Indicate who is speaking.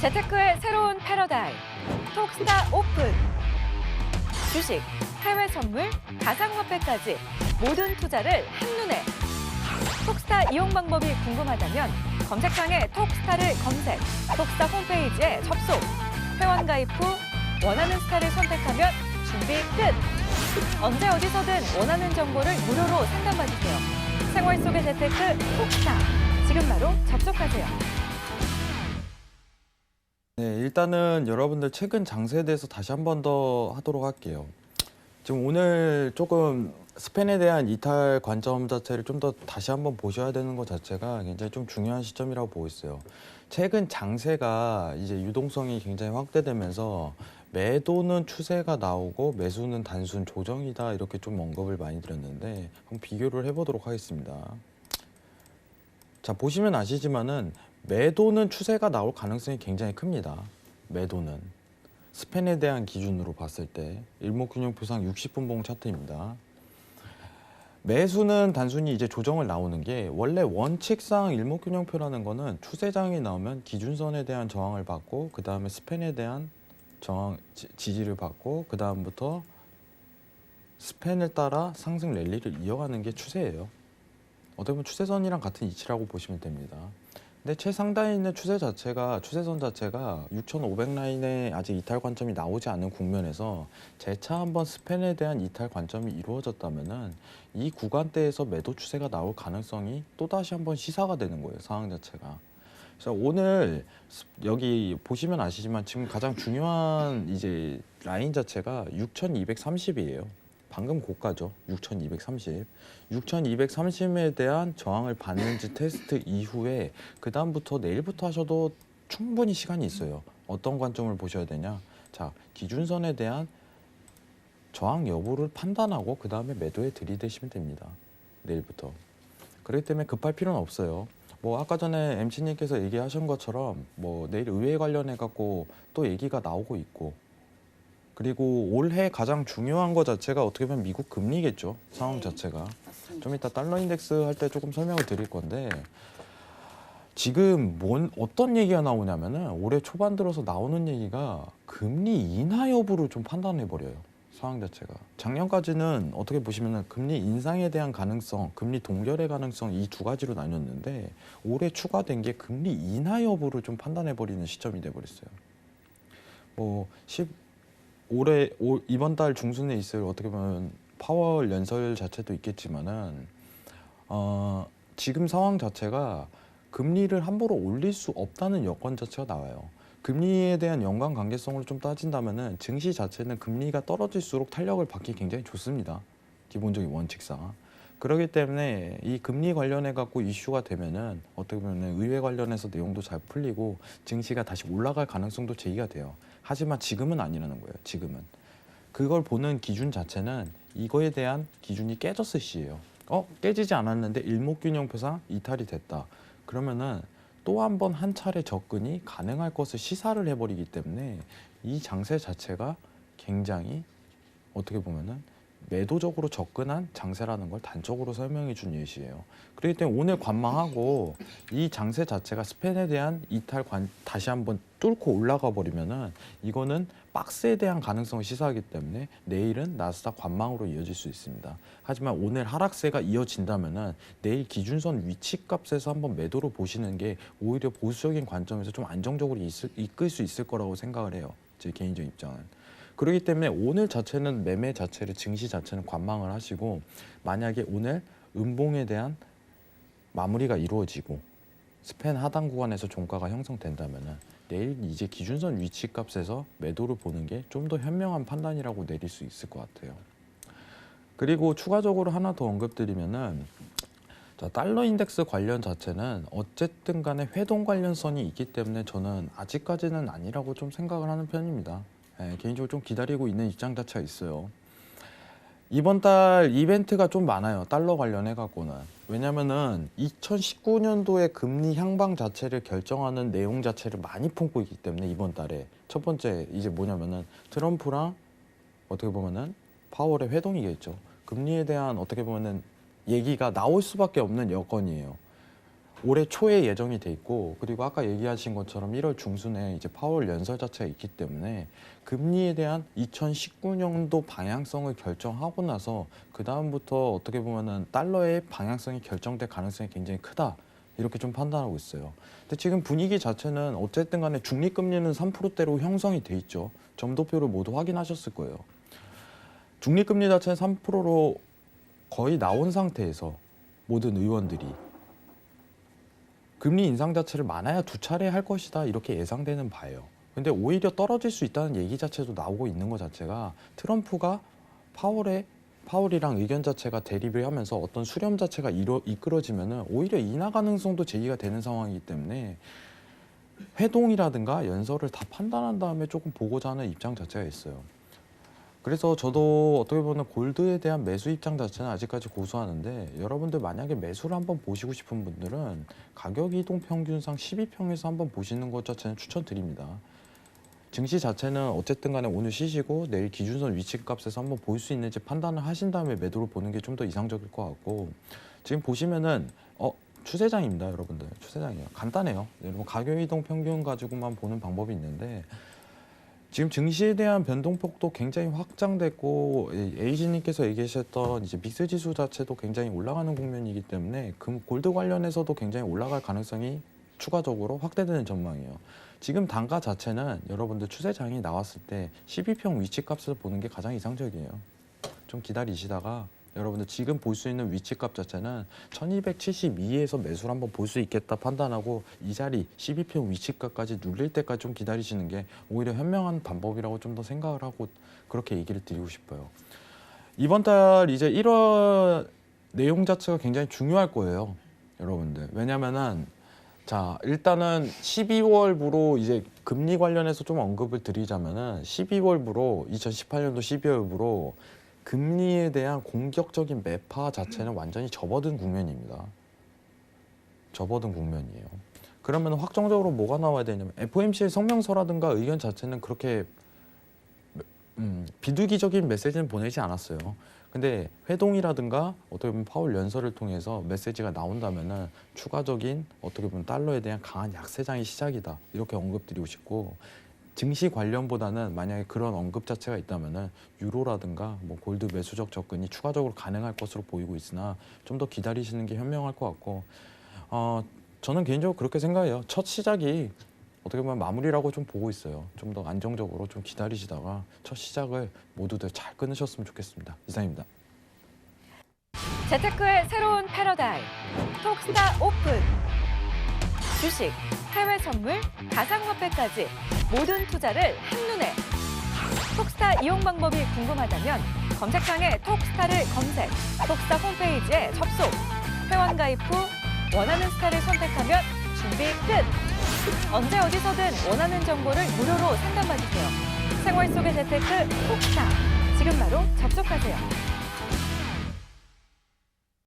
Speaker 1: 재테크의 새로운 패러다임, 톡스타 오픈. 주식, 해외 선물, 가상화폐까지 모든 투자를 한눈에. 톡스타 이용 방법이 궁금하다면 검색창에 톡스타를 검색, 톡스타 홈페이지에 접속. 회원 가입 후 원하는 스타를 선택하면 준비 끝! 언제 어디서든 원하는 정보를 무료로 상담받으세요. 생활 속의 재테크 톡스타. 지금 바로 접속하세요.
Speaker 2: 네, 일단은 여러분들 최근 장세에 대해서 다시 한 번 더 하도록 할게요. 지금 오늘 조금 스펜에 대한 이탈 관점 자체를 좀 더 다시 한번 보셔야 되는 것 자체가 굉장히 좀 중요한 시점이라고 보고 있어요. 최근 장세가 이제 유동성이 굉장히 확대되면서 매도는 추세가 나오고 매수는 단순 조정이다 이렇게 좀 언급을 많이 드렸는데 한번 비교를 해보도록 하겠습니다. 자, 보시면 아시지만은 매도는 추세가 나올 가능성이 굉장히 큽니다. 매도는 스펜에 대한 기준으로 봤을 때 일목균형표상 60분 봉 차트입니다. 매수는 단순히 이제 조정을 나오는 게 원래 원칙상 일목균형표라는 거는 추세장이 나오면 기준선에 대한 저항을 받고 그 다음에 스펜에 대한 저항 지지를 받고 그 다음부터 스펜을 따라 상승 랠리를 이어가는 게 추세예요. 어떻게 보면 추세선이랑 같은 이치라고 보시면 됩니다. 근데 최상단에 있는 추세선 자체가 6,500 라인에 아직 이탈 관점이 나오지 않은 국면에서 재차 한번 스펜에 대한 이탈 관점이 이루어졌다면은 이 구간대에서 매도 추세가 나올 가능성이 또다시 한번 시사가 되는 거예요, 상황 자체가. 그래서 오늘 여기 보시면 아시지만 지금 가장 중요한 이제 라인 자체가 6,230이에요. 방금 고가죠. 6,230. 6,230에 대한 저항을 받는지 테스트 이후에 그 다음부터 내일부터 하셔도 충분히 시간이 있어요. 어떤 관점을 보셔야 되냐. 자, 기준선에 대한 저항 여부를 판단하고 그 다음에 매도에 들이대시면 됩니다. 내일부터. 그렇기 때문에 급할 필요는 없어요. 뭐 아까 전에 MC님께서 얘기하신 것처럼 뭐 내일 의회 관련해 갖고 또 얘기가 나오고 있고 그리고 올해 가장 중요한 것 자체가 어떻게 보면 미국 금리겠죠. 상황 자체가. 좀 이따 달러 인덱스 할 때 조금 설명을 드릴 건데 지금 어떤 얘기가 나오냐면은 올해 초반 들어서 나오는 얘기가 금리 인하 여부를 좀 판단해 버려요. 상황 자체가. 작년까지는 어떻게 보시면은 금리 인상에 대한 가능성, 금리 동결의 가능성 이 두 가지로 나뉘었는데 올해 추가된 게 금리 인하 여부를 좀 판단해 버리는 시점이 돼 버렸어요. 뭐 이번 달 중순에 있을 어떻게 보면 파월 연설 자체도 있겠지만은 지금 상황 자체가 금리를 함부로 올릴 수 없다는 여건 자체가 나와요. 금리에 대한 연관 관계성을 좀 따진다면은 증시 자체는 금리가 떨어질수록 탄력을 받기 굉장히 좋습니다. 기본적인 원칙상. 그렇기 때문에 이 금리 관련해 갖고 이슈가 되면은 어떻게 보면 의회 관련해서 내용도 잘 풀리고 증시가 다시 올라갈 가능성도 제기가 돼요. 하지만 지금은 아니라는 거예요. 지금은. 그걸 보는 기준 자체는 이거에 대한 기준이 깨졌을 시예요. 깨지지 않았는데 일목균형표상 이탈이 됐다. 그러면은 또 한 번 한 차례 접근이 가능할 것을 시사를 해버리기 때문에 이 장세 자체가 굉장히 어떻게 보면은 매도적으로 접근한 장세라는 걸 단적으로 설명해 준 예시예요. 그렇기 때문에 오늘 관망하고 이 장세 자체가 스펜에 대한 다시 한번 뚫고 올라가 버리면은 이거는 박스에 대한 가능성을 시사하기 때문에 내일은 나스닥 관망으로 이어질 수 있습니다. 하지만 오늘 하락세가 이어진다면은 내일 기준선 위치 값에서 한번 매도로 보시는 게 오히려 보수적인 관점에서 좀 안정적으로 이끌 수 있을 거라고 생각을 해요. 제 개인적인 입장은. 그렇기 때문에 오늘 자체는 매매 자체를 증시 자체는 관망을 하시고 만약에 오늘 음봉에 대한 마무리가 이루어지고 스펜 하단 구간에서 종가가 형성된다면은 내일 이제 기준선 위치 값에서 매도를 보는 게 좀 더 현명한 판단이라고 내릴 수 있을 것 같아요. 그리고 추가적으로 하나 더 언급드리면은 자, 달러 인덱스 관련 자체는 어쨌든 간에 회동 관련성이 있기 때문에 저는 아직까지는 아니라고 좀 생각을 하는 편입니다. 개인적으로 좀 기다리고 있는 입장 자체가 있어요. 이번 달 이벤트가 좀 많아요. 달러 관련해 갖고는. 왜냐면은 2019년도에 금리 향방 자체를 결정하는 내용 자체를 많이 품고 있기 때문에 이번 달에 첫 번째 이제 뭐냐면은 트럼프랑 어떻게 보면은 파월의 회동이겠죠. 금리에 대한 어떻게 보면은 얘기가 나올 수밖에 없는 여건이에요. 올해 초에 예정이 돼 있고, 그리고 아까 얘기하신 것처럼 1월 중순에 이제 파월 연설 자체가 있기 때문에 금리에 대한 2019년도 방향성을 결정하고 나서 그 다음부터 어떻게 보면은 달러의 방향성이 결정될 가능성이 굉장히 크다. 이렇게 좀 판단하고 있어요. 근데 지금 분위기 자체는 어쨌든 간에 중립금리는 3%대로 형성이 돼 있죠. 점도표를 모두 확인하셨을 거예요. 중립금리 자체는 3%로 거의 나온 상태에서 모든 의원들이 금리 인상 자체를 많아야 2차례 할 것이다 이렇게 예상되는 바예요. 근데 오히려 떨어질 수 있다는 얘기 자체도 나오고 있는 것 자체가 트럼프가 파월이랑 의견 자체가 대립을 하면서 어떤 수렴 자체가 이끌어지면은 오히려 인하 가능성도 제기가 되는 상황이기 때문에 회동이라든가 연설을 다 판단한 다음에 조금 보고자 하는 입장 자체가 있어요. 그래서 저도 어떻게 보면 골드에 대한 매수 입장 자체는 아직까지 고수하는데, 여러분들 만약에 매수를 한번 보시고 싶은 분들은 가격 이동 평균상 12평에서 한번 보시는 것 자체는 추천드립니다. 증시 자체는 어쨌든 간에 오늘 쉬시고 내일 기준선 위치값에서 한번 볼 수 있는지 판단을 하신 다음에 매도를 보는 게 좀 더 이상적일 것 같고, 지금 보시면은 추세장입니다. 여러분들 추세장이에요. 간단해요. 여러분 가격 이동 평균 가지고만 보는 방법이 있는데, 지금 증시에 대한 변동폭도 굉장히 확장됐고, 에이지님께서 얘기하셨던 이제 믹스 지수 자체도 굉장히 올라가는 국면이기 때문에 골드 관련해서도 굉장히 올라갈 가능성이 추가적으로 확대되는 전망이에요. 지금 단가 자체는 여러분들 추세장이 나왔을 때 12평 위치값을 보는 게 가장 이상적이에요. 좀 기다리시다가 여러분들 지금 볼 수 있는 위치값 자체는 1272에서 매수를 한번 볼 수 있겠다 판단하고 이 자리 12평 위치값까지 눌릴 때까지 좀 기다리시는 게 오히려 현명한 방법이라고 좀 더 생각을 하고 그렇게 얘기를 드리고 싶어요. 이번 달 이제 1월 내용 자체가 굉장히 중요할 거예요. 여러분들. 왜냐면은 자, 일단은 12월부로 이제 금리 관련해서 좀 언급을 드리자면은 12월부로 2018년도 12월부로 금리에 대한 공격적인 매파 자체는 완전히 접어든 국면입니다. 접어든 국면이에요. 그러면 확정적으로 뭐가 나와야 되냐면 FOMC의 성명서라든가 의견 자체는 그렇게 비둘기적인 메시지는 보내지 않았어요. 근데 회동이라든가 어떻게 보면 파월 연설을 통해서 메시지가 나온다면은 추가적인 어떻게 보면 달러에 대한 강한 약세장이 시작이다. 이렇게 언급드리고 싶고, 증시 관련보다는 만약에 그런 언급 자체가 있다면은 유로라든가 뭐 골드 매수적 접근이 추가적으로 가능할 것으로 보이고 있으나 좀 더 기다리시는 게 현명할 것 같고, 저는 개인적으로 그렇게 생각해요. 첫 시작이 어떻게 보면 마무리라고 좀 보고 있어요. 좀 더 안정적으로 좀 기다리시다가 첫 시작을 모두들 잘 끊으셨으면 좋겠습니다. 이상입니다.
Speaker 1: 재테크의 새로운 패러다임, 톡스타 오픈. 주식, 해외 선물, 가상화폐까지 모든 투자를 한눈에. 톡스타 이용 방법이 궁금하다면 검색창에 톡스타를 검색, 톡스타 홈페이지에 접속. 회원 가입 후 원하는 스타를 선택하면 준비 끝! 언제 어디서든 원하는 정보를 무료로 상담받으세요. 생활 속의 재테크 톡스타. 지금 바로 접속하세요.